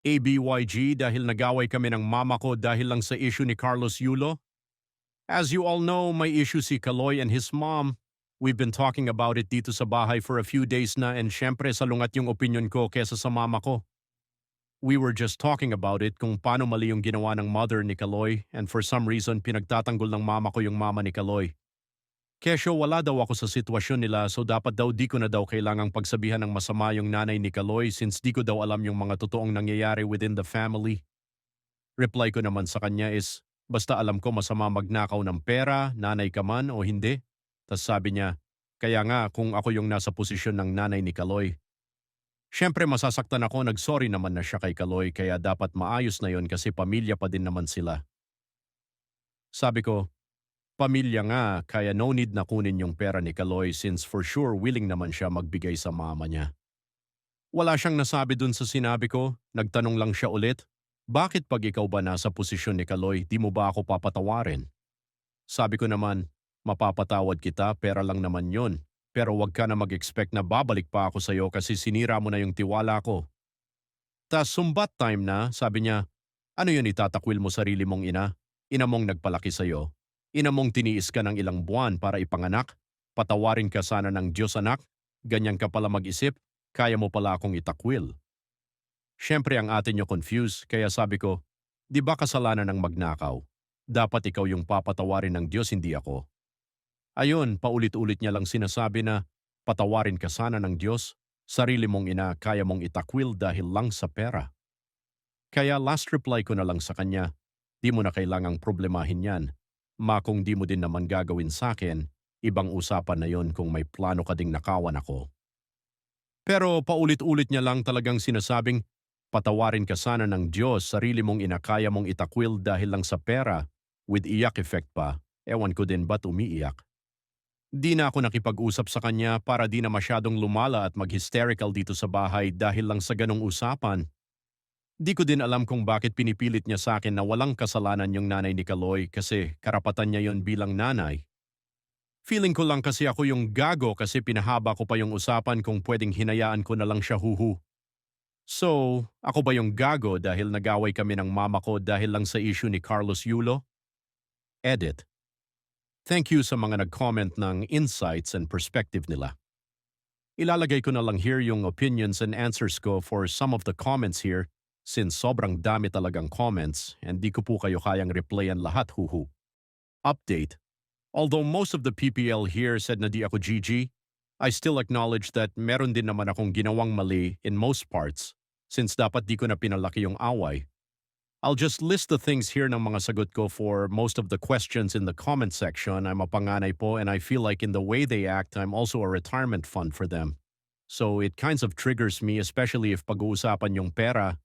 ABYG dahil nagaway kami ng mama ko dahil lang sa issue ni Carlos Yulo. As you all know, may issue si Kaloy and his mom. We've been talking about it dito sa bahay for a few days na and syempre salungat yung opinion ko kesa sa mama ko. We were just talking about it kung paano mali yung ginawa ng mother ni Kaloy and for some reason pinagtatanggol ng mama ko yung mama ni Kaloy. Kesyo wala daw ako sa sitwasyon nila so dapat daw di ko na daw kailangang pagsabihan ng masama yung nanay ni Kaloy since di ko daw alam yung mga totoong nangyayari within the family. Reply ko naman sa kanya is, basta alam ko masama magnakaw ng pera, nanay ka man o hindi. Tas sabi niya, kaya nga kung ako yung nasa posisyon ng nanay ni Kaloy. Siyempre masasaktan ako, nagsorry naman na siya kay Kaloy kaya dapat maayos na yon kasi pamilya pa din naman sila. Sabi ko, pamilya nga kaya no need na kunin yung pera ni Kaloy since for sure willing naman siya magbigay sa mama niya. Wala siyang nasabi dun sa sinabi ko, nagtanong lang siya ulit, bakit pag ikaw ba nasa posisyon ni Kaloy, di mo ba ako papatawarin? Sabi ko naman, mapapatawad kita, pera lang naman yun. Pero wag ka na mag-expect na babalik pa ako sa'yo kasi sinira mo na yung tiwala ko. Tas sumbat time na, sabi niya, ano yun itatakwil mo sarili mong ina? Ina mong nagpalaki sa'yo. Ina mong tiniis ka ng ilang buwan para ipanganak. Patawarin ka sana ng Diyos anak. Ganyan ka pala mag-isip, kaya mo pala akong itakwil. Siyempre ang atin nyo confused, kaya sabi ko, di ba kasalanan ng magnakaw? Dapat ikaw yung papatawarin ng Diyos, hindi ako. Ayun, paulit-ulit niya lang sinasabi na, patawarin ka sana ng Diyos, sarili mong ina kaya mong itakwil dahil lang sa pera. Kaya last reply ko na lang sa kanya, di mo na kailangang problemahin yan. Kung di mo din naman gagawin sa akin, ibang usapan na yon kung may plano ka ding nakawan ako. Pero paulit-ulit niya lang talagang sinasabing, patawarin ka sana ng Diyos, sarili mong inakaya mong itakwil dahil lang sa pera, with iyak effect pa, ewan ko din ba't umiiyak. Di na ako nakipag-usap sa kanya para di na masyadong lumala at mag-hysterical dito sa bahay dahil lang sa ganong usapan. Di ko din alam kung bakit pinipilit niya sa akin na walang kasalanan yung nanay ni Kaloy kasi karapatan niya yon bilang nanay. Feeling ko lang kasi ako yung gago kasi pinahaba ko pa yung usapan kung pwedeng hinayaan ko na lang siya huhu. So, ako ba yung gago dahil nagaway kami ng mama ko dahil lang sa issue ni Carlos Yulo? Edit. Thank you sa mga nag-comment ng insights and perspective nila. Ilalagay ko na lang here yung opinions and answers ko for some of the comments here since sobrang dami talagang comments and di ko po kayo kayang replyan lahat huhu. Update. Although most of the PPL here said na di ako GG, I still acknowledge that meron din naman akong ginawang mali in most parts since dapat di ko na pinalaki yung away. I'll just list the things here ng mga sagot ko for most of the questions in the comment section. I'm a panganay po and I feel like in the way they act, I'm also a retirement fund for them. So it kinds of triggers me especially if pag-uusapan yung pera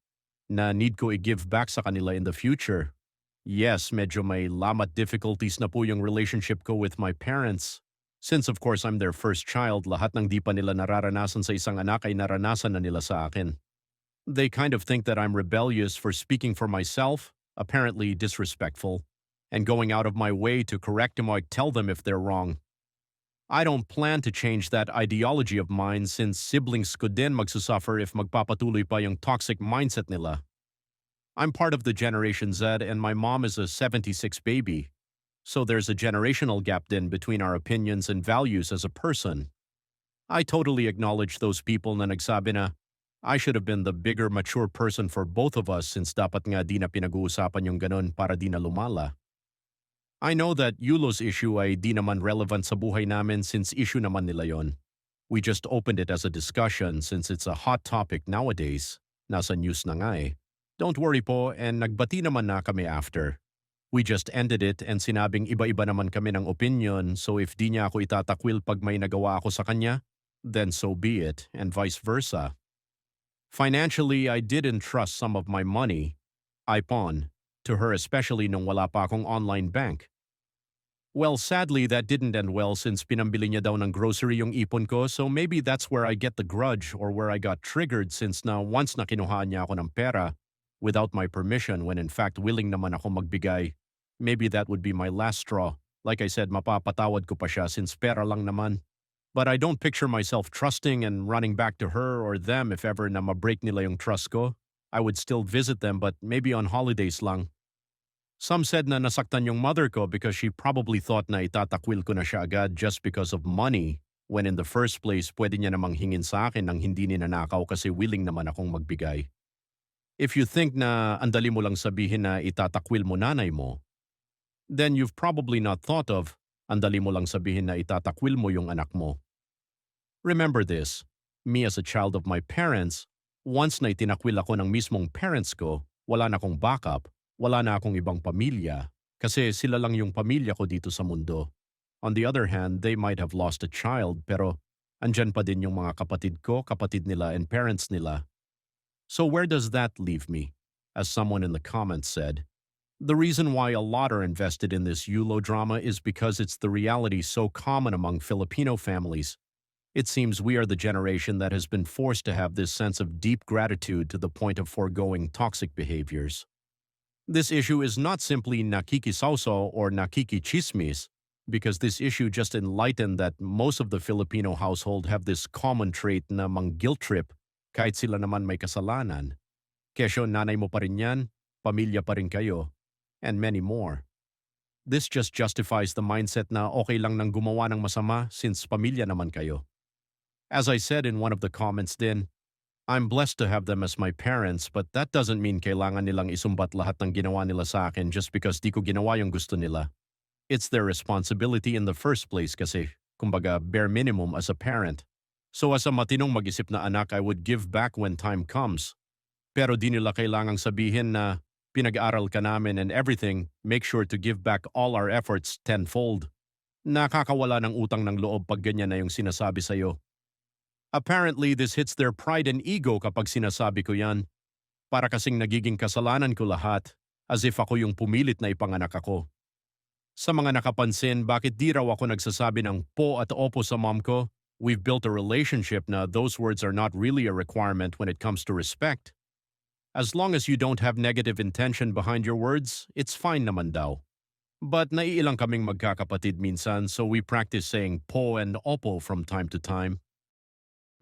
na need ko i-give back sa kanila in the future. Yes, medyo may lamat difficulties na po yung relationship ko with my parents. Since of course I'm their first child, lahat ng di pa nila nararanasan sa isang anak ay naranasan na nila sa akin. They kind of think that I'm rebellious for speaking for myself, apparently disrespectful, and going out of my way to correct them or tell them if they're wrong. I don't plan to change that ideology of mine since siblings ko din magsusuffer if magpapatuloy pa yung toxic mindset nila. I'm part of the Generation Z and my mom is a 76 baby, so there's a generational gap din between our opinions and values as a person. I totally acknowledge those people na nagsabi na, I should have been the bigger mature person for both of us since dapat nga di na pinag-uusapan yung ganun para di na lumala. I know that Yulo's issue ay di naman relevant sa buhay namin since issue naman nila yon. We just opened it as a discussion since it's a hot topic nowadays. Nasa news na nga eh. Don't worry po and nagbati naman na kami after. We just ended it and sinabing iba-iba naman kami ng opinion so if di niya ako itatakwil pag may nagawa ako sa kanya, then so be it and vice versa. Financially, I did entrust some of my money, iPon, to her especially nung wala pa akong online bank. Well, sadly, that didn't end well since pinambili niya daw ng grocery yung ipon ko so maybe that's where I get the grudge or where I got triggered since na once na kinuhaan niya ako ng pera without my permission when in fact willing naman ako magbigay, maybe that would be my last straw. Like I said, mapapatawad ko pa siya since pera lang naman. But I don't picture myself trusting and running back to her or them if ever na ma-break nila yung trust ko. I would still visit them but maybe on holidays lang. Some said na nasaktan yung mother ko because she probably thought na itatakwil ko na siya agad just because of money, when in the first place pwede niya namang hingin sa akin ng hindi ninanakaw kasi willing naman akong magbigay. If you think na andali mo lang sabihin na itatakwil mo nanay mo, then you've probably not thought of andali mo lang sabihin na itatakwil mo yung anak mo. Remember this, me as a child of my parents, once na itinakwil ako ng mismong parents ko, wala na akong backup, wala na akong ibang pamilya, kasi sila lang yung pamilya ko dito sa mundo. On the other hand, they might have lost a child pero andyan pa din yung mga kapatid ko, kapatid nila and parents nila. So where does that leave me? As someone in the comments said, the reason why a lot are invested in this Yulo drama is because it's the reality so common among Filipino families. It seems we are the generation that has been forced to have this sense of deep gratitude to the point of foregoing toxic behaviors. This issue is not simply nakikisawsaw or nakikichismis, because this issue just enlightened that most of the Filipino household have this common trait na mang guilt trip kahit sila naman may kasalanan. Kesyo nanay mo pa rin yan, pamilya pa rin kayo, and many more. This just justifies the mindset na okay lang nang gumawa ng masama since pamilya naman kayo. As I said in one of the comments din, I'm blessed to have them as my parents but that doesn't mean kailangan nilang isumbat lahat ng ginawa nila sa akin just because di ko ginawa yung gusto nila. It's their responsibility in the first place kasi, kumbaga bare minimum as a parent. So as a matinong mag-isip na anak, I would give back when time comes. Pero di nila kailangang sabihin na pinag-aral ka namin and everything, make sure to give back all our efforts tenfold. Nakakawala ng utang ng loob pag ganyan na yung sinasabi sa'yo. Apparently, this hits their pride and ego kapag sinasabi ko yan. Para kasing nagiging kasalanan ko lahat, as if ako yung pumilit na ipanganak ako. Sa mga nakapansin, bakit di raw ako nagsasabi ng po at opo sa mom ko? We've built a relationship na those words are not really a requirement when it comes to respect. As long as you don't have negative intention behind your words, it's fine naman daw. But naiilang kaming magkakapatid minsan so we practice saying po and opo from time to time.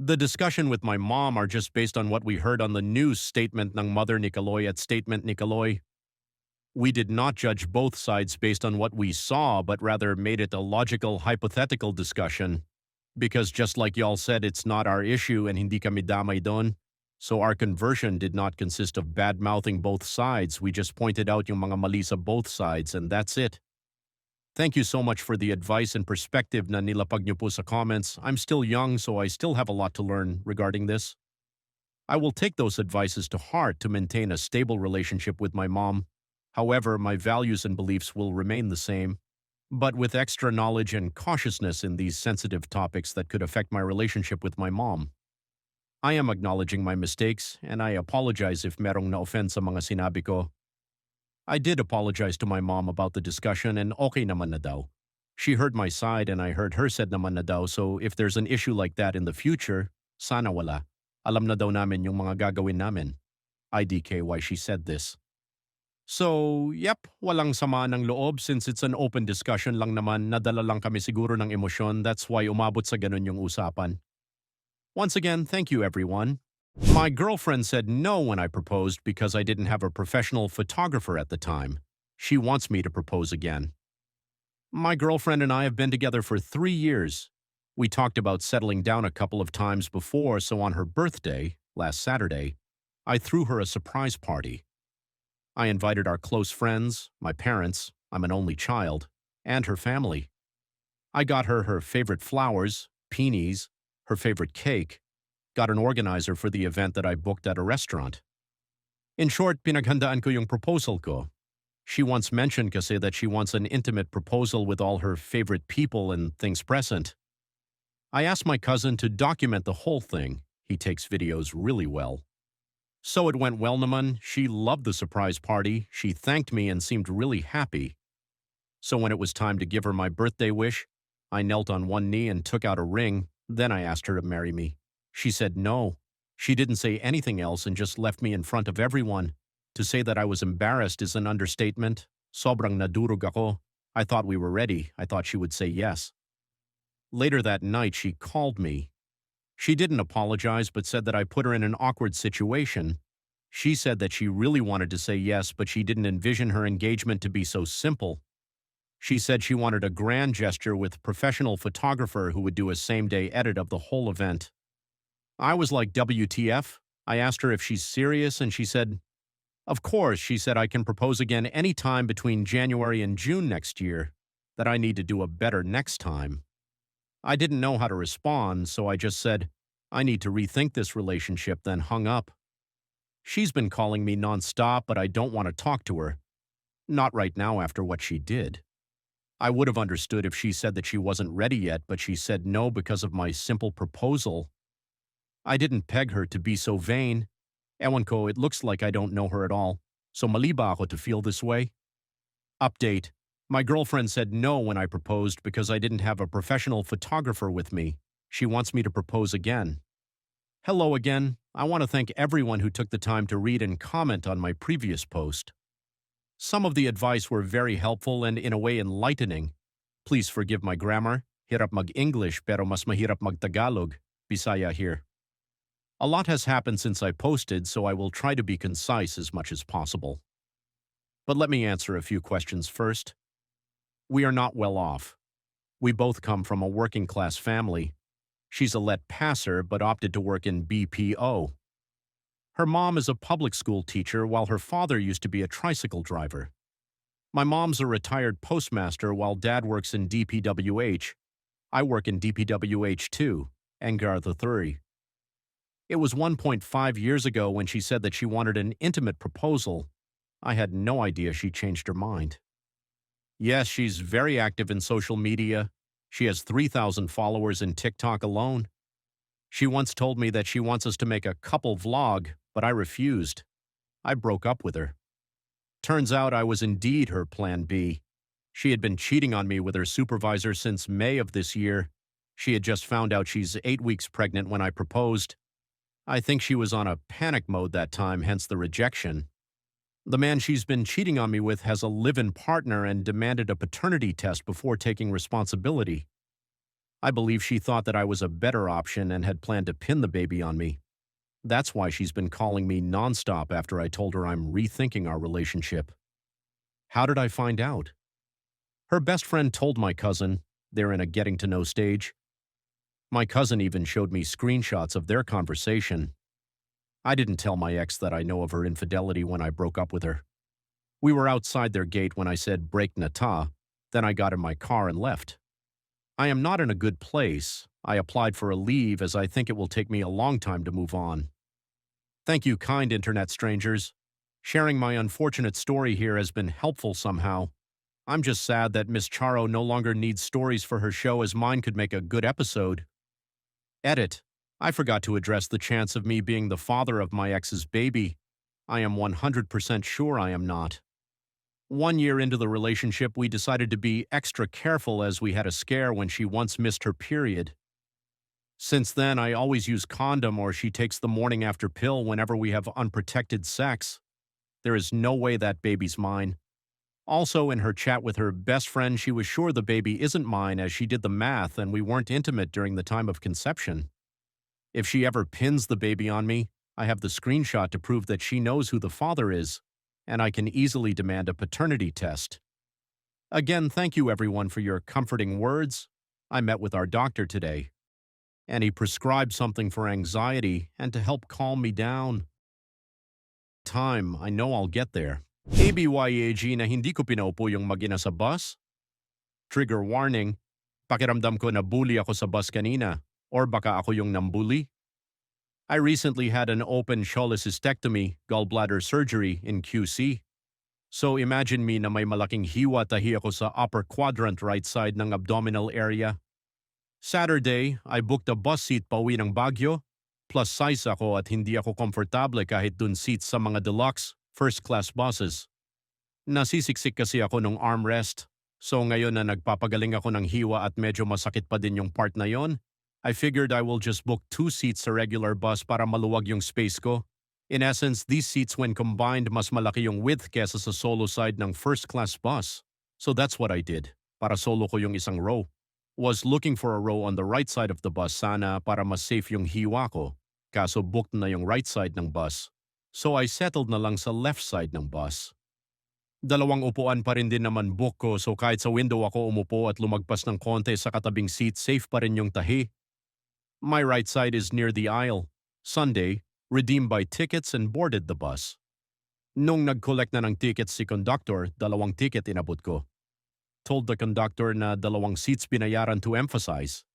The discussion with my mom are just based on what we heard on the news statement ng mother ni Kaloy at statement ni Kaloy. We did not judge both sides based on what we saw but rather made it a logical hypothetical discussion. Because just like y'all said, it's not our issue and hindi kami damay doon. So our conversion did not consist of bad-mouthing both sides. We just pointed out yung mga mali sa both sides and that's it. Thank you so much for the advice and perspective na nilapag niyo po sa comments. I'm still young so I still have a lot to learn regarding this. I will take those advices to heart to maintain a stable relationship with my mom. However, my values and beliefs will remain the same, but with extra knowledge and cautiousness in these sensitive topics that could affect my relationship with my mom. I am acknowledging my mistakes and I apologize if merong na-offend sa mga sinabi ko. I did apologize to my mom about the discussion and okay naman na daw. She heard my side and I heard her said naman na daw, so if there's an issue like that in the future, sana wala. Alam na daw namin yung mga gagawin namin. IDK why she said this. So, yep, walang sama ng loob since it's an open discussion lang naman, nadala lang kami siguro ng emosyon, that's why umabot sa ganun yung usapan. Once again, thank you everyone. My girlfriend said no when I proposed because I didn't have a professional photographer at the time. She wants me to propose again. My girlfriend and I have been together for 3 years. We talked about settling down a couple of times before, so on her birthday, last Saturday, I threw her a surprise party. I invited our close friends, my parents, I'm an only child, and her family. I got her her favorite flowers, peonies, her favorite cake, got an organizer for the event that I booked at a restaurant. In short, pinaghandaan ko yung proposal ko. She once mentioned kasi that she wants an intimate proposal with all her favorite people and things present. I asked my cousin to document the whole thing. He takes videos really well. So it went well naman. She loved the surprise party. She thanked me and seemed really happy. So when it was time to give her my birthday wish, I knelt on one knee and took out a ring. Then I asked her to marry me. She said no. She didn't say anything else and just left me in front of everyone. To say that I was embarrassed is an understatement. Sobrang nadurog ako. I thought we were ready. I thought she would say yes. Later that night, she called me. She didn't apologize but said that I put her in an awkward situation. She said that she really wanted to say yes, but she didn't envision her engagement to be so simple. She said she wanted a grand gesture with professional photographer who would do a same-day edit of the whole event. I was like, WTF? I asked her if she's serious, and she said, of course. She said I can propose again any time between January and June next year, that I need to do a better next time. I didn't know how to respond, so I just said, I need to rethink this relationship, then hung up. She's been calling me nonstop, but I don't want to talk to her. Not right now after what she did. I would have understood if she said that she wasn't ready yet, but she said no because of my simple proposal. I didn't peg her to be so vain. Ewan ko, it looks like I don't know her at all. So mali ba ako to feel this way? Update. My girlfriend said no when I proposed because I didn't have a professional photographer with me. She wants me to propose again. Hello again. I want to thank everyone who took the time to read and comment on my previous post. Some of the advice were very helpful and in a way enlightening. Please forgive my grammar. Hirap mag-English pero mas mahirap mag-Tagalog. Bisaya here. A lot has happened since I posted, so I will try to be concise as much as possible. But let me answer a few questions first. We are not well off. We both come from a working-class family. She's a let passer but opted to work in BPO. Her mom is a public school teacher while her father used to be a tricycle driver. My mom's a retired postmaster while dad works in DPWH. I work in DPWH too, Engar the 3. It was 1.5 years ago when she said that she wanted an intimate proposal. I had no idea she changed her mind. Yes, she's very active in social media. She has 3,000 followers in TikTok alone. She once told me that she wants us to make a couple vlog, but I refused. I broke up with her. Turns out I was indeed her plan B. She had been cheating on me with her supervisor since May of this year. She had just found out she's 8 weeks pregnant when I proposed. I think she was on a panic mode that time, hence the rejection. The man she's been cheating on me with has a live-in partner and demanded a paternity test before taking responsibility. I believe she thought that I was a better option and had planned to pin the baby on me. That's why she's been calling me nonstop after I told her I'm rethinking our relationship. How did I find out? Her best friend told my cousin. They're in a getting-to-know stage. My cousin even showed me screenshots of their conversation. I didn't tell my ex that I know of her infidelity when I broke up with her. We were outside their gate when I said break na ta, then I got in my car and left. I am not in a good place. I applied for a leave as I think it will take me a long time to move on. Thank you, kind internet strangers. Sharing my unfortunate story here has been helpful somehow. I'm just sad that Miss Charo no longer needs stories for her show as mine could make a good episode. Edit. I forgot to address the chance of me being the father of my ex's baby. I am 100% sure I am not. 1 year into the relationship, we decided to be extra careful as we had a scare when she once missed her period. Since then, I always use condom or she takes the morning after pill whenever we have unprotected sex. There is no way that baby's mine. Also, in her chat with her best friend, she was sure the baby isn't mine as she did the math and we weren't intimate during the time of conception. If she ever pins the baby on me, I have the screenshot to prove that she knows who the father is, and I can easily demand a paternity test. Again, thank you everyone for your comforting words. I met with our doctor today, and he prescribed something for anxiety and to help calm me down. I know I'll get there. ABYAG na hindi ko pinaupo yung mag-ina sa bus? Trigger warning, pakiramdam ko na bully ako sa bus kanina, or baka ako yung nambully. I recently had an open cholecystectomy, gallbladder surgery in QC. So imagine me na may malaking hiwa tahi ako sa upper quadrant right side ng abdominal area. Saturday, I booked a bus seat pauwi ng Baguio. Plus size ako at hindi ako komportable kahit dun seats sa mga deluxe, first-class buses. Nasisiksik kasi ako nung armrest. So ngayon na nagpapagaling ako ng hiwa at medyo masakit pa din yung part na yon, I figured I will just book 2 seats sa regular bus para maluwag yung space ko. In essence, these seats when combined mas malaki yung width kesa sa solo side ng first-class bus. So that's what I did. Para solo ko yung isang row. Was looking for a row on the right side of the bus sana para mas safe yung hiwa ko. Kaso booked na yung right side ng bus. So I settled na lang sa left side ng bus. Dalawang upuan pa rin din naman book ko so kahit sa window ako umupo at lumagpas ng konti sa katabing seat, safe pa rin yung tahi. My right side is near the aisle. Sunday, redeemed by tickets and boarded the bus. Nung nag-collect na ng tickets si conductor, 2 ticket inabot ko. Told the conductor na 2 seats binayaran to emphasize.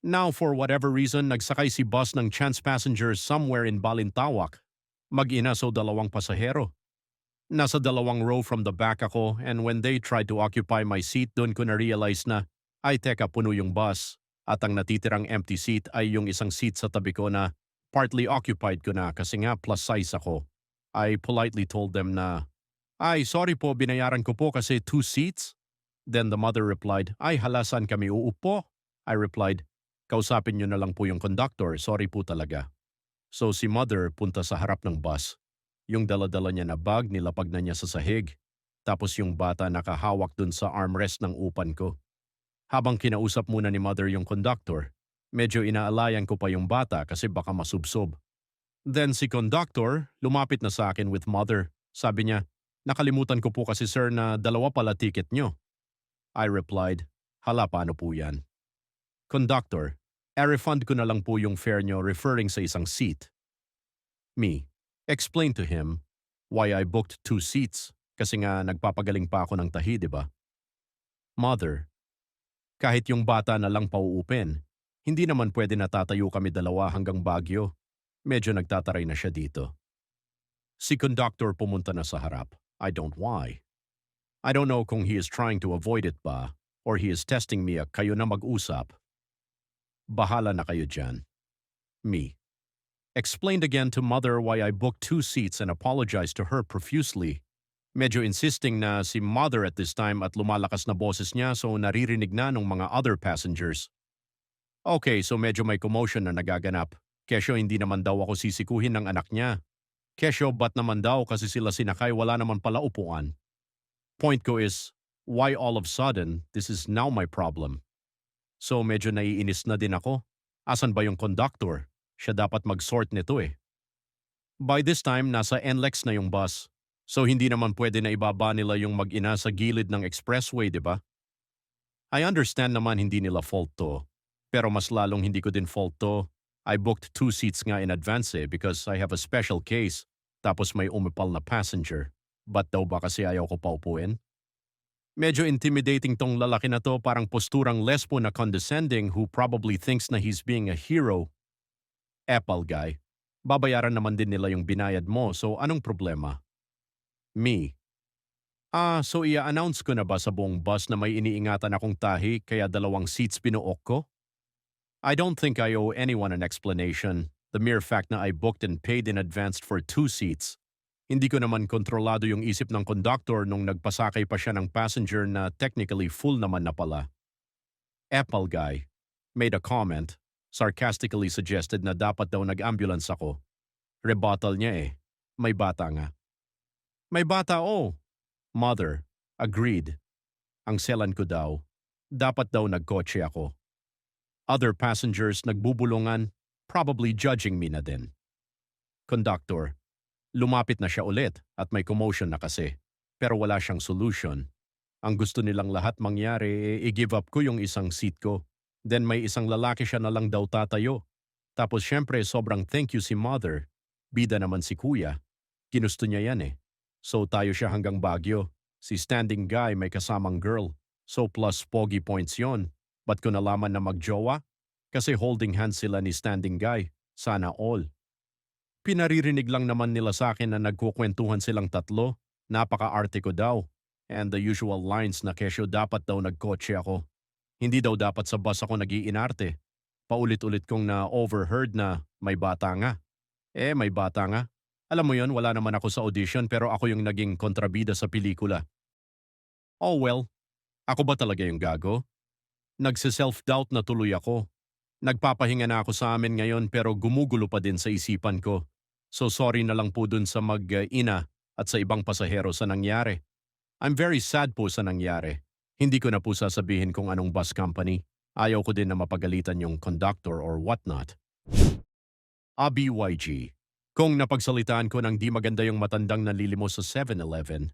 Now for whatever reason, nagsakay si bus ng chance passengers somewhere in Balintawak. Mag-ina so 2 pasahero. Nasa 2 row from the back ako and when they tried to occupy my seat, doon ko na-realize na, ay teka, puno yung bus. At ang natitirang empty seat ay yung isang seat sa tabi ko na partly occupied ko na kasi nga plus size ako. I politely told them na, ay sorry po, binayaran ko po kasi 2 seats. Then the mother replied, ay halasan kami uupo? I replied, kausapin nyo na lang po yung conductor, sorry po talaga. So si mother punta sa harap ng bus. Yung dala-dala niya na bag, nilapag na niya sa sahig. Tapos yung bata nakahawak dun sa armrest ng upan ko. Habang kinausap muna ni mother yung conductor, medyo inaalayan ko pa yung bata kasi baka masubsob. Then si conductor, lumapit na sa akin with mother. Sabi niya, nakalimutan ko po kasi sir na 2 pala ticket nyo. I replied, hala paano po yan? Conductor, refund ko na lang po yung fare nyo referring sa isang seat. Me, explain to him why I booked 2 seats kasi nga nagpapagaling pa ako ng tahi, di ba? Mother, kahit yung bata na lang pauupin, hindi naman pwede natatayo kami 2 hanggang Baguio. Medyo nagtataray na siya dito. Si conductor pumunta na sa harap. I don't why. I don't know kung he is trying to avoid it ba or he is testing me kayo na mag-usap. Bahala na kayo dyan. Me. Explained again to mother why I booked 2 seats and apologized to her profusely. Medyo insisting na si mother at this time at lumalakas na boses niya so naririnig na ng mga other passengers. Okay, so medyo may commotion na nagaganap. Kesyo hindi naman daw ako sisikuhin ng anak niya. Kesyo ba't naman daw kasi sila sinakay wala naman pala upuan. Point ko is, why all of a sudden, this is now my problem. So medyo naiinis na din ako. Asan ba yung conductor? Siya dapat mag-sort nito eh. By this time, nasa NLEX na yung bus. So hindi naman pwede na ibaba nila yung mag-ina sa gilid ng expressway, di ba? I understand naman hindi nila fault to. Pero mas lalong hindi ko din fault to. I booked 2 seats nga in advance because I have a special case. Tapos may umipal na passenger. Ba't daw ba kasi ayaw ko paupuin? Medyo intimidating tong lalaki na to, parang posturang lesbo na condescending who probably thinks na he's being a hero. Apple guy, babayaran naman din nila yung binayad mo so anong problema? Me. So i-announce ko na ba sa buong bus na may iniingatan akong tahi kaya 2 seats binuok ko? I don't think I owe anyone an explanation. The mere fact na I booked and paid in advance for 2 seats. Hindi ko naman kontrolado yung isip ng conductor nung nagpasakay pa siya ng passenger na technically full naman na pala. Apple guy made a comment, sarcastically suggested na dapat daw nag-ambulance ako. Rebuttal niya eh, may bata nga. May bata oh. Mother, agreed. Ang selan ko daw, dapat daw nagkotse ako. Other passengers nagbubulungan, probably judging me na din. Conductor, lumapit na siya ulit at may commotion na kasi, pero wala siyang solution. Ang gusto nilang lahat mangyari i-give up ko yung isang seat ko. Then may isang lalaki siya na lang daw tatayo. Tapos syempre sobrang thank you si mother. Bida naman si kuya. Ginusto niya yan eh. So tayo siya hanggang Baguio. Si standing guy may kasamang girl. So plus pogi points yon. Ba't ko nalaman na magjowa? Kasi holding hands sila ni standing guy. Sana all. Pinaririnig lang naman nila sa akin na nagkukwentuhan silang tatlo. Napaka-arte ko daw. And the usual lines na kesyo dapat daw nagkotse ako. Hindi daw dapat sa bus ako nag-iinarte. Paulit-ulit kong na-overheard na may bata nga. May bata nga. Alam mo yon, wala naman ako sa audition pero ako yung naging kontrabida sa pelikula. Oh well, ako ba talaga yung gago? Nagse-self-doubt na tuloy ako. Nagpapahinga na ako sa amin ngayon pero gumugulo pa din sa isipan ko. So sorry na lang po dun sa mag-ina at sa ibang pasahero sa nangyari. I'm very sad po sa nangyari. Hindi ko na po sasabihin kung anong bus company. Ayaw ko din na mapagalitan yung conductor or whatnot. BYG. Kung napagsalitaan ko ng di maganda yung matandang nalilimos sa 7-Eleven,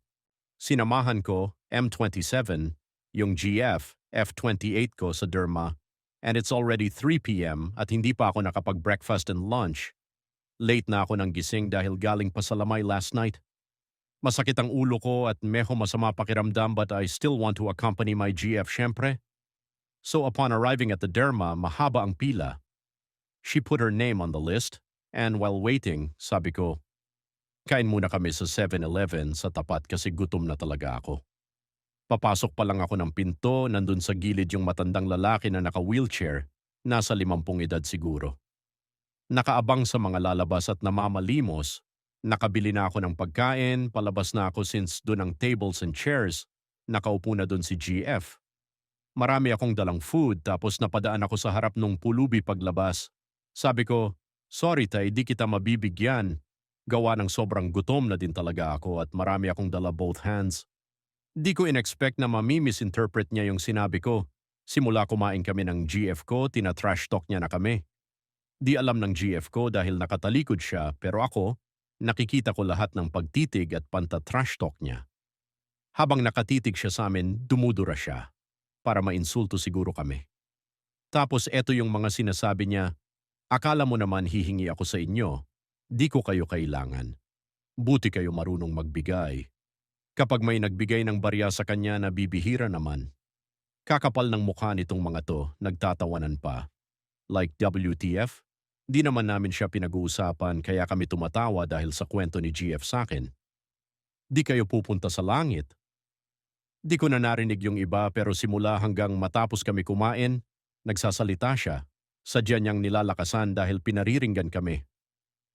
sinamahan ko M27, yung GF, F28 ko sa derma, and it's already 3 p.m. at hindi pa ako nakapag-breakfast and lunch. Late na ako ng gising dahil galing pa sa lamay last night. Masakit ang ulo ko at meho masama pakiramdam but I still want to accompany my GF syempre. So upon arriving at the derma, mahaba ang pila. She put her name on the list and while waiting, sabi ko, kain muna kami sa 7-Eleven sa tapat kasi gutom na talaga ako. Papasok pa lang ako ng pinto, nandun sa gilid yung matandang lalaki na naka-wheelchair, nasa 50 edad siguro. Nakaabang sa mga lalabas at namamalimos, nakabili na ako ng pagkain, palabas na ako since dun ang tables and chairs, nakaupo na dun si GF. Marami akong dalang food tapos napadaan ako sa harap nung pulubi paglabas. Sabi ko, sorry tay, di kita mabibigyan. Gawa ng sobrang gutom na din talaga ako at marami akong dala both hands. Di ko in-expect na mami-misinterpret niya yung sinabi ko. Simula kumain kami ng GF ko, tina-trash talk niya na kami. Di alam ng GF ko dahil nakatalikod siya pero ako, nakikita ko lahat ng pagtitig at panta-trash talk niya. Habang nakatitig siya sa amin, dumudura siya. Para mainsulto siguro kami. Tapos eto yung mga sinasabi niya, akala mo naman hihingi ako sa inyo. Di ko kayo kailangan. Buti kayo marunong magbigay. Kapag may nagbigay ng barya sa kanya na bibihira naman. Kakapal ng mukha nitong mga to, nagtatawanan pa. Like WTF? Di naman namin siya pinag-uusapan kaya kami tumatawa dahil sa kwento ni GF sa akin. Di kayo pupunta sa langit. Di ko na narinig yung iba pero simula hanggang matapos kami kumain, nagsasalita siya. Sadya niyang nilalakasan dahil pinariringgan kami.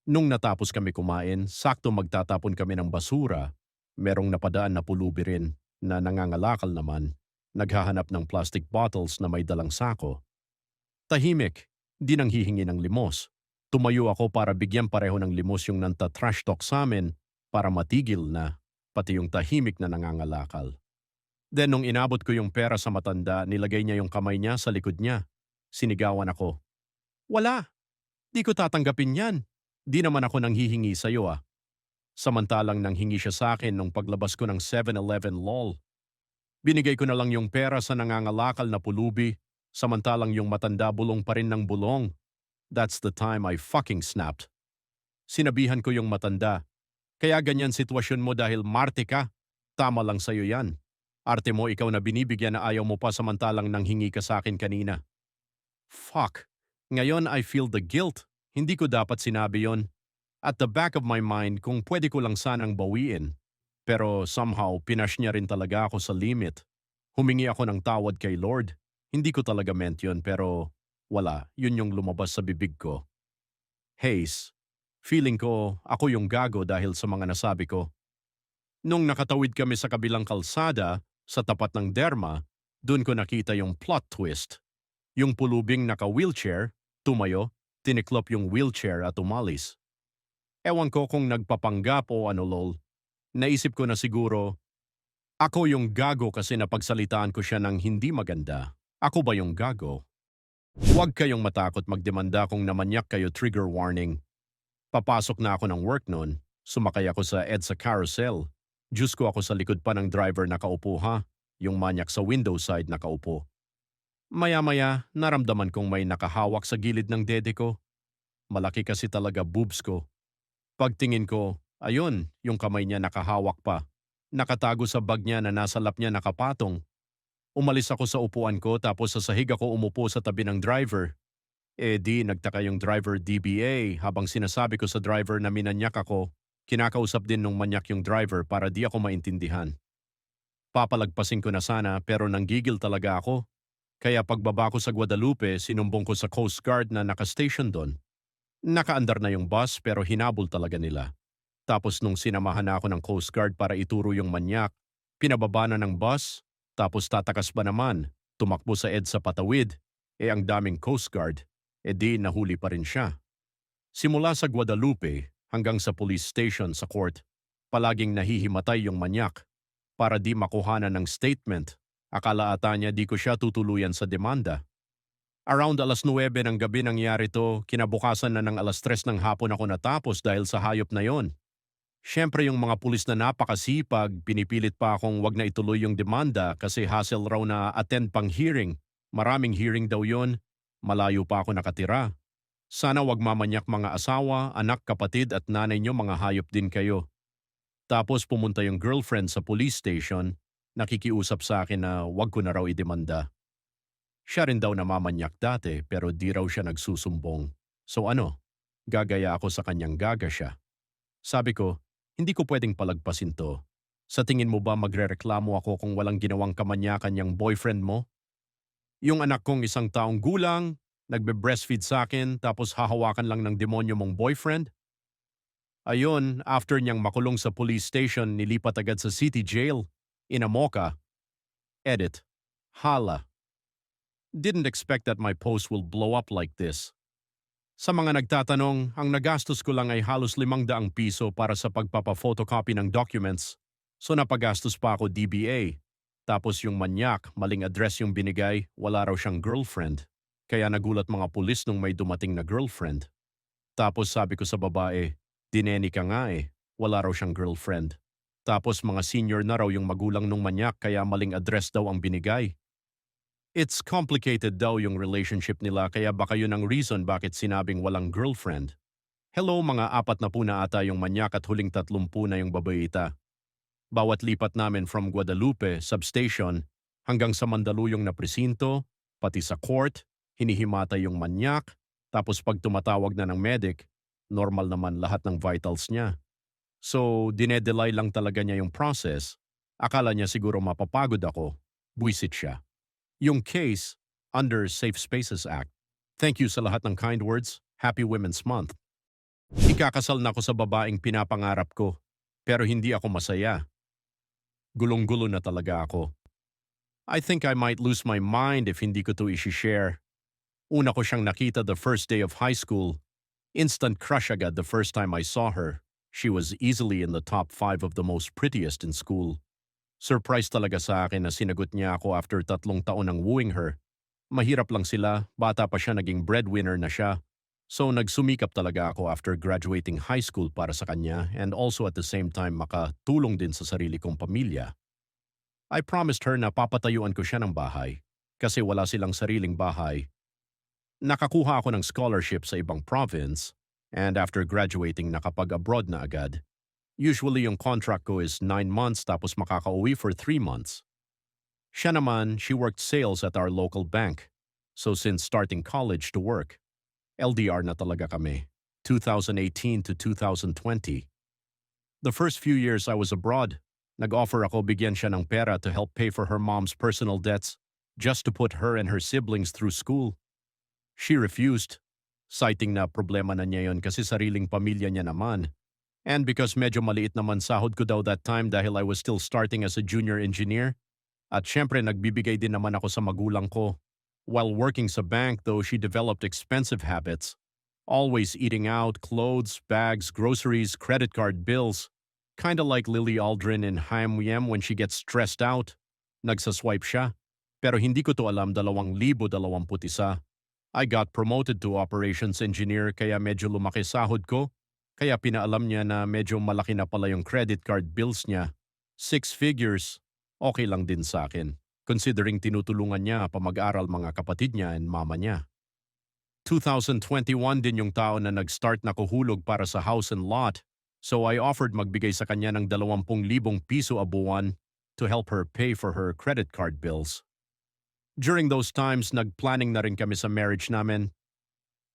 Nung natapos kami kumain, sakto magtatapon kami ng basura. Merong napadaan na pulubi rin na nangangalakal naman. Naghahanap ng plastic bottles na may dalang sako. Tahimik, di nang hihingi ng limos. Tumayo ako para bigyan pareho ng limos yung nanta-trash talk sa amin para matigil na, pati yung tahimik na nangangalakal. Then nung inabot ko yung pera sa matanda, nilagay niya yung kamay niya sa likod niya. Sinigawan ako. Wala, di ko tatanggapin yan. Di naman ako nanghihingi sa'yo ah. Samantalang nanghingi siya sa akin nung paglabas ko ng 7-Eleven lol. Binigay ko na lang yung pera sa nangangalakal na pulubi, samantalang yung matanda bulong pa rin ng bulong. That's the time I fucking snapped. Sinabihan ko yung matanda, kaya ganyan sitwasyon mo dahil marte ka. Tama lang sa'yo yan. Arte mo ikaw na binibigyan na ayaw mo pa samantalang nanghingi ka sa akin kanina. Fuck. Ngayon I feel the guilt. Hindi ko dapat sinabi yon. At the back of my mind kung pwede ko lang sanang bawiin. Pero somehow pinash niya rin talaga ako sa limit. Humingi ako ng tawad kay Lord. Hindi ko talaga meant yun pero wala, yun yung lumabas sa bibig ko. Haze, feeling ko ako yung gago dahil sa mga nasabi ko. Nung nakatawid kami sa kabilang kalsada, sa tapat ng derma, dun ko nakita yung plot twist. Yung pulubing naka-wheelchair, tumayo, tiniklop yung wheelchair at umalis. Ewan ko kung nagpapanggap o ano lol. Naisip ko na siguro, ako yung gago kasi napagsalitaan ko siya ng hindi maganda. Ako ba yung gago? Huwag kayong matakot magdemanda kung namanyak kayo, trigger warning. Papasok na ako ng work noon, sumakay ako sa EDSA carousel. Diyos ko ako sa likod pa ng driver nakaupo ha, yung manyak sa window side nakaupo. Maya-maya, naramdaman kong may nakahawak sa gilid ng dede ko. Malaki kasi talaga boobs ko. Pagtingin ko, ayun, yung kamay niya nakahawak pa. Nakatago sa bag niya na nasa lap niya nakapatong. Umalis ako sa upuan ko tapos sa sahig ako umupo sa tabi ng driver. Di nagtaka yung driver DBA habang sinasabi ko sa driver na minanyak ako. Kinakausap din nung manyak yung driver para di ako maintindihan. Papalagpasin ko na sana pero nanggigil talaga ako. Kaya pagbaba ko sa Guadalupe, sinumbong ko sa Coast Guard na nakastation doon. Nakaandar na yung bus pero hinabol talaga nila. Tapos nung sinamahan na ako ng Coast Guard para ituro yung manyak, pinababa na ng bus, tapos tatakas ba naman, tumakbo sa EDSA patawid, ang daming Coast Guard, di nahuli pa rin siya. Simula sa Guadalupe hanggang sa police station sa court, palaging nahihimatay yung manyak para di makuhanan ng statement. Akala ata niya di ko siya tutuluyan sa demanda. Around 9:00 ng gabi nangyari to, kinabukasan na ng 3:00 ng hapon ako natapos dahil sa hayop na yon. Siyempre yung mga pulis na napakasipag, pinipilit pa akong wag na ituloy yung demanda kasi hassle raw na attend pang hearing. Maraming hearing daw yon. Malayo pa ako nakatira. Sana wag mamanyak mga asawa, anak, kapatid at nanay nyo, mga hayop din kayo. Tapos pumunta yung girlfriend sa police station, nakikiusap sa akin na wag ko na raw idemanda. Siya rin daw namamanyak dati pero di raw siya nagsusumbong. So ano, gagaya ako sa kanyang gaga siya. Sabi ko, hindi ko pwedeng palagpasin to. Sa tingin mo ba magrereklamo ako kung walang ginawang kamanyakan yung boyfriend mo? Yung anak kong 1 taong gulang, nagbe-breastfeed sa akin tapos hahawakan lang ng demonyo mong boyfriend? Ayun, after niyang makulong sa police station, nilipat agad sa city jail. Inamoka. Edit. Hala. Didn't expect that my post will blow up like this. Sa mga nagtatanong, ang nagastos ko lang ay halos ₱500 para sa pagpapa-photocopy ng documents. So napagastos pa ako DBA. Tapos yung manyak, maling address yung binigay, wala raw siyang girlfriend. Kaya nagulat mga pulis nung may dumating na girlfriend. Tapos sabi ko sa babae, dineni ka nga eh, wala raw siyang girlfriend. Tapos mga senior na raw yung magulang nung manyak kaya maling address daw ang binigay. It's complicated daw yung relationship nila kaya baka yun ang reason bakit sinabing walang girlfriend. Hello, mga 40 na ata yung manyak at huling 30 na yung babaita. Bawat lipat namin from Guadalupe, substation, hanggang sa Mandaluyong na presinto, pati sa court, hinihimatay yung manyak, tapos pag tumatawag na ng medic, normal naman lahat ng vitals niya. So, dinedelay lang talaga niya yung process. Akala niya siguro mapapagod ako. Buisit siya. Yung case, under Safe Spaces Act. Thank you sa lahat ng kind words. Happy Women's Month. Ikakasal na ako sa babaeng pinapangarap ko, pero hindi ako masaya. Gulong-gulo na talaga ako. I think I might lose my mind if hindi ko to i-share. Una ko siyang nakita the first day of high school. Instant crush agad the first time I saw her. She was easily in the top 5 of the most prettiest in school. Surprise talaga sa akin na sinagot niya ako after 3 taon ng wooing her. Mahirap lang sila, bata pa siya naging breadwinner na siya. So nagsumikap talaga ako after graduating high school para sa kanya and also at the same time makatulong din sa sarili kong pamilya. I promised her na papatayuan ko siya ng bahay kasi wala silang sariling bahay. Nakakuha ako ng scholarship sa ibang province and after graduating nakapag-abroad na agad. Usually yung contract ko is 9 months tapos makakauwi for 3 months. Siya naman, she worked sales at our local bank. So since starting college to work, LDR na talaga kami, 2018 to 2020. The first few years I was abroad, nag-offer ako bigyan siya ng pera to help pay for her mom's personal debts just to put her and her siblings through school. She refused, citing na problema na niya yon kasi sariling pamilya niya naman. And because medyo maliit naman sahod ko daw that time dahil I was still starting as a junior engineer, at syempre nagbibigay din naman ako sa magulang ko. While working sa bank though, she developed expensive habits. Always eating out, clothes, bags, groceries, credit card bills. Kinda like Lily Aldrin in Haim Yem when she gets stressed out. Nagsaswipe siya. Pero hindi ko to alam 2021. I got promoted to operations engineer kaya medyo lumaki sahod ko. Kaya pinaalam niya na medyo malaki na pala yung credit card bills niya. 6 figures. Okay lang din sa akin. Considering tinutulungan niya pa mag-aral mga kapatid niya and mama niya. 2021 din yung taon na nag-start na kuhulog para sa house and lot. So I offered magbigay sa kanya ng 20,000 piso a buwan to help her pay for her credit card bills. During those times, nag-planning na rin kami sa marriage namin.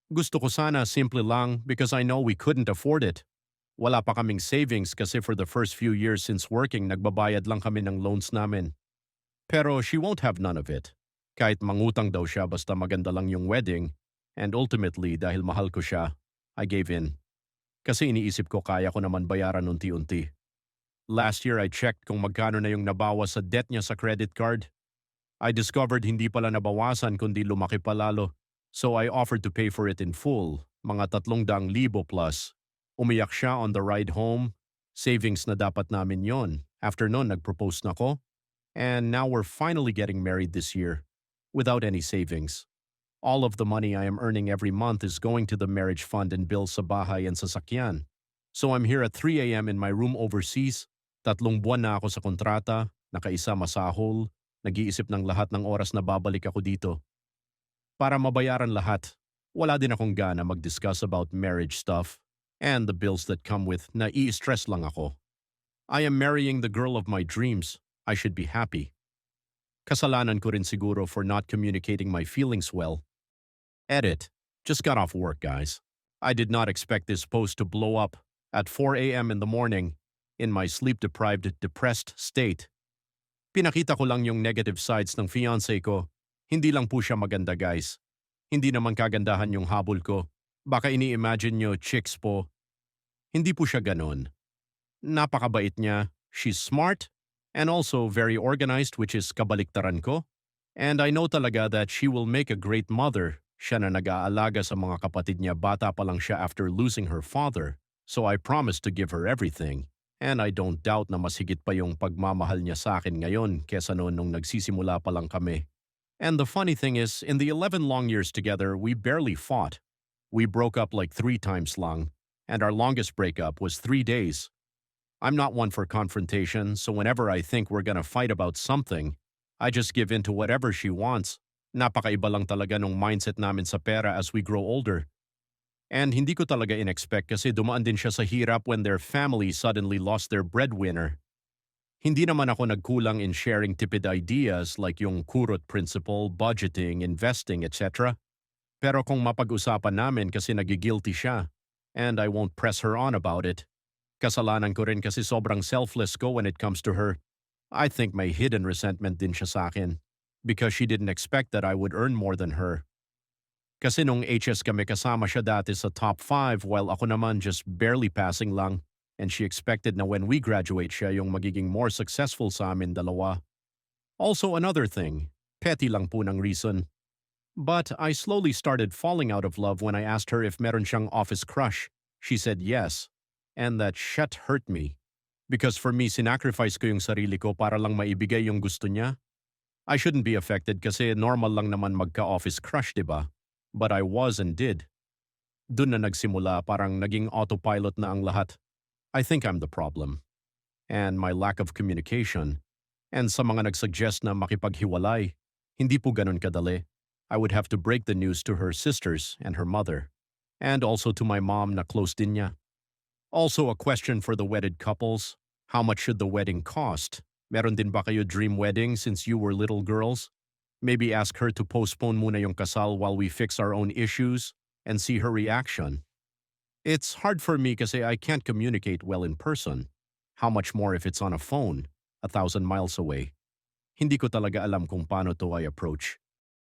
Gusto ko sana simple lang because I know we couldn't afford it. Wala pa kaming savings kasi for the first few years since working, nagbabayad lang kami ng loans namin. Pero she won't have none of it. Kahit mangutang daw siya basta maganda lang yung wedding. And ultimately, dahil mahal ko siya, I gave in. Kasi iniisip ko kaya ko naman bayaran unti-unti. Last year I checked kung magkano na yung nabawas sa debt niya sa credit card. I discovered hindi pala nabawasan kundi lumaki pa lalo. So I offered to pay for it in full, mga 300,000 plus. Umiyak siya on the ride home. Savings na dapat namin yon. After nun, nag-propose na ko. And now we're finally getting married this year, without any savings. All of the money I am earning every month is going to the marriage fund and bills sa bahay and sasakyan. So I'm here at 3 a.m. in my room overseas. 3 buwan na ako sa kontrata, nakaisa masahol, nag-iisip ng lahat ng oras na babalik ako dito. Para mabayaran lahat, wala din akong gana mag-discuss about marriage stuff and the bills that come with nai-stress lang ako. I am marrying the girl of my dreams. I should be happy. Kasalanan ko rin siguro for not communicating my feelings well. Edit. Just got off work, guys. I did not expect this post to blow up at 4 a.m. in the morning in my sleep-deprived, depressed state. Pinakita ko lang yung negative sides ng fiancé ko. Hindi lang po siya maganda, guys. Hindi naman kagandahan yung habol ko. Baka ini-imagine nyo chicks po. Hindi po siya ganon. Napakabait niya. She's smart and also very organized, which is kabaliktaran ko. And I know talaga that she will make a great mother. Siya na nag-aalaga sa mga kapatid niya, bata pa lang siya after losing her father. So I promised to give her everything. And I don't doubt na mas higit pa yung pagmamahal niya sa akin ngayon kesa noon nung nagsisimula pa lang kami. And the funny thing is, in the 11 long years together, we barely fought. We broke up like 3 times lang, and our longest breakup was 3 days. I'm not one for confrontation, so whenever I think we're gonna fight about something, I just give in to whatever she wants. Napakaiba lang talaga nung mindset namin sa pera as we grow older. And hindi ko talaga in-expect kasi dumaan din siya sa hirap when their family suddenly lost their breadwinner. Hindi naman ako nagkulang in sharing tipid ideas like yung kurot principle, budgeting, investing, etc. Pero kung mapag-usapan namin kasi nagigilty siya, and I won't press her on about it. Kasalanan ko rin kasi sobrang selfless ko when it comes to her. I think may hidden resentment din siya sa akin because she didn't expect that I would earn more than her. Kasi nung HS kami kasama siya dati sa top 5 while ako naman just barely passing lang. And she expected na when we graduate siya yung magiging more successful sa amin dalawa. Also another thing, petty lang po ng reason. But I slowly started falling out of love when I asked her if meron siyang office crush. She said yes. And that shit hurt me. Because for me, sinacrifice ko yung sarili ko para lang maibigay yung gusto niya. I shouldn't be affected kasi normal lang naman magka-office crush, diba? But I was and did. Dun na nagsimula, parang naging autopilot na ang lahat. I think I'm the problem. And my lack of communication. And sa mga nagsuggest na makipaghiwalay, hindi po ganun kadali. I would have to break the news to her sisters and her mother. And also to my mom na close din niya. Also a question for the wedded couples. How much should the wedding cost? Meron din ba kayo dream wedding since you were little girls? Maybe ask her to postpone muna yung kasal while we fix our own issues and see her reaction. It's hard for me kasi I can't communicate well in person. How much more if it's on a phone, 1,000 miles away? Hindi ko talaga alam kung paano to I approach.